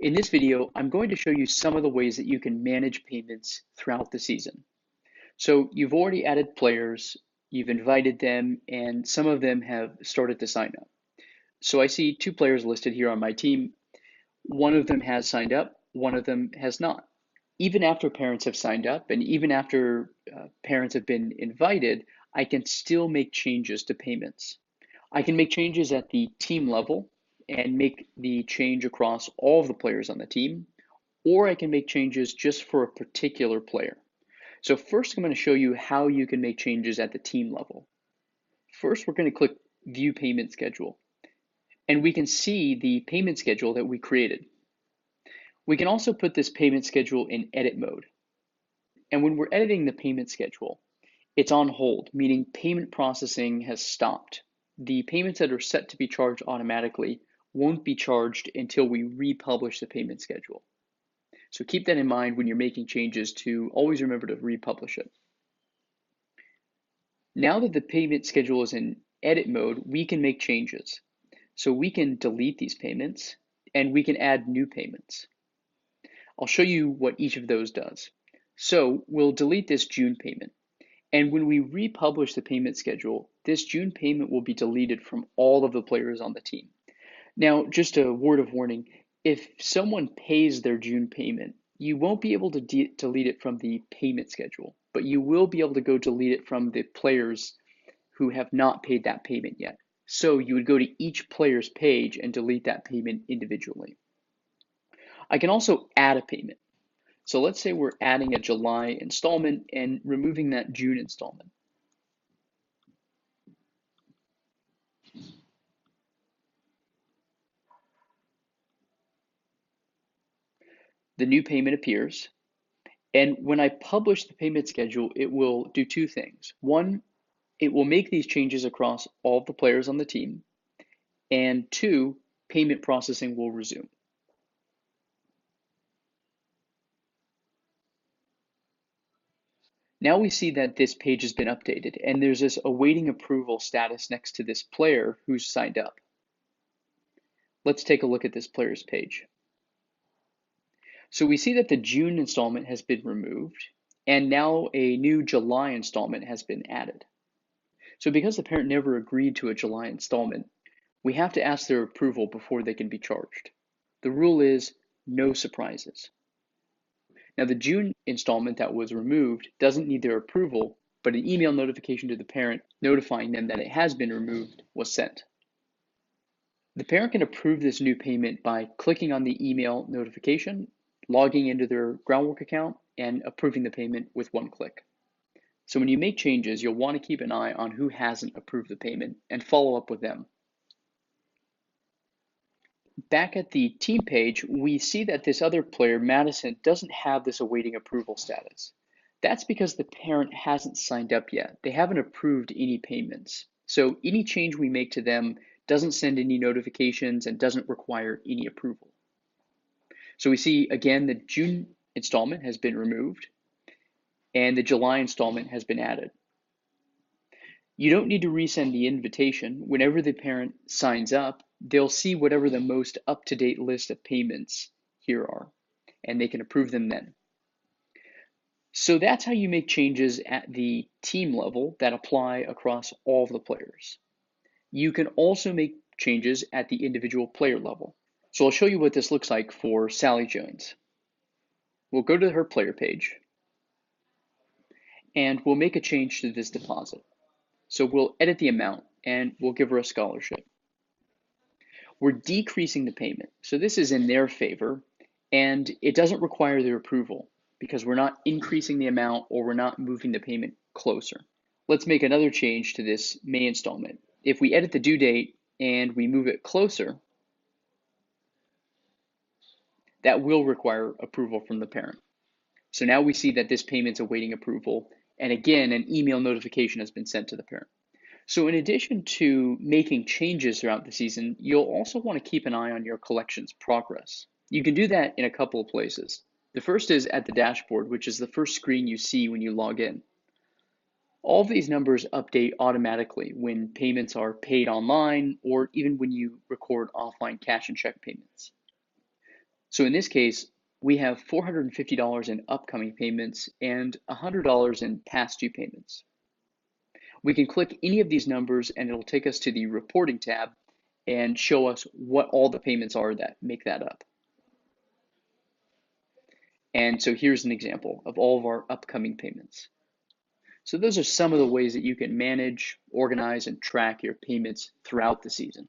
In this video, I'm going to show you some of the ways that you can manage payments throughout the season. So you've already added players, you've invited them, and some of them have started to sign up. So I see two players listed here on my team. One of them has signed up, one of them has not. Even after parents have signed up and even after parents have been invited, I can still make changes to payments. I can make changes at the team level and make the change across all of the players on the team, or I can make changes just for a particular player. So first, I'm going to show you how you can make changes at the team level. First, we're going to click View Payment Schedule, and we can see the payment schedule that we created. We can also put this payment schedule in edit mode. And when we're editing the payment schedule, it's on hold, meaning payment processing has stopped. The payments that are set to be charged automatically won't be charged until we republish the payment schedule. So keep that in mind when you're making changes, to always remember to republish it. Now that the payment schedule is in edit mode, we can make changes. So we can delete these payments and we can add new payments. I'll show you what each of those does. So we'll delete this June payment. And when we republish the payment schedule, this June payment will be deleted from all of the players on the team. Now, just a word of warning, if someone pays their June payment, you won't be able to delete it from the payment schedule, but you will be able to go delete it from the players who have not paid that payment yet. So you would go to each player's page and delete that payment individually. I can also add a payment. So let's say we're adding a July installment and removing that June installment. The new payment appears, and when I publish the payment schedule, it will do two things. One, it will make these changes across all of the players on the team, and two, payment processing will resume. Now we see that this page has been updated, and there's this awaiting approval status next to this player who's signed up. Let's take a look at this player's page. So we see that the June installment has been removed, and now a new July installment has been added. So because the parent never agreed to a July installment, we have to ask their approval before they can be charged. The rule is no surprises. Now, the June installment that was removed doesn't need their approval, but an email notification to the parent notifying them that it has been removed was sent. The parent can approve this new payment by clicking on the email notification, logging into their Groundwork account, and approving the payment with one click. So when you make changes, you'll want to keep an eye on who hasn't approved the payment and follow up with them. Back at the team page, we see that this other player, Madison, doesn't have this awaiting approval status. That's because the parent hasn't signed up yet. They haven't approved any payments. So any change we make to them doesn't send any notifications and doesn't require any approval. So we see again the June installment has been removed and the July installment has been added. You don't need to resend the invitation. Whenever the parent signs up, they'll see whatever the most up-to-date list of payments here are, and they can approve them then. So that's how you make changes at the team level that apply across all of the players. You can also make changes at the individual player level. So I'll show you what this looks like for Sally Jones. We'll go to her player page, and we'll make a change to this deposit. So we'll edit the amount, and we'll give her a scholarship. We're decreasing the payment. So this is in their favor, and it doesn't require their approval because we're not increasing the amount or we're not moving the payment closer. Let's make another change to this May installment. If we edit the due date and we move it closer, that will require approval from the parent. So now we see that this payment's awaiting approval, and again, an email notification has been sent to the parent. So in addition to making changes throughout the season, you'll also want to keep an eye on your collection's progress. You can do that in a couple of places. The first is at the dashboard, which is the first screen you see when you log in. All of these numbers update automatically when payments are paid online or even when you record offline cash and check payments. So in this case, we have $450 in upcoming payments and $100 in past due payments. We can click any of these numbers and it'll take us to the reporting tab and show us what all the payments are that make that up. And so here's an example of all of our upcoming payments. So those are some of the ways that you can manage, organize, and track your payments throughout the season.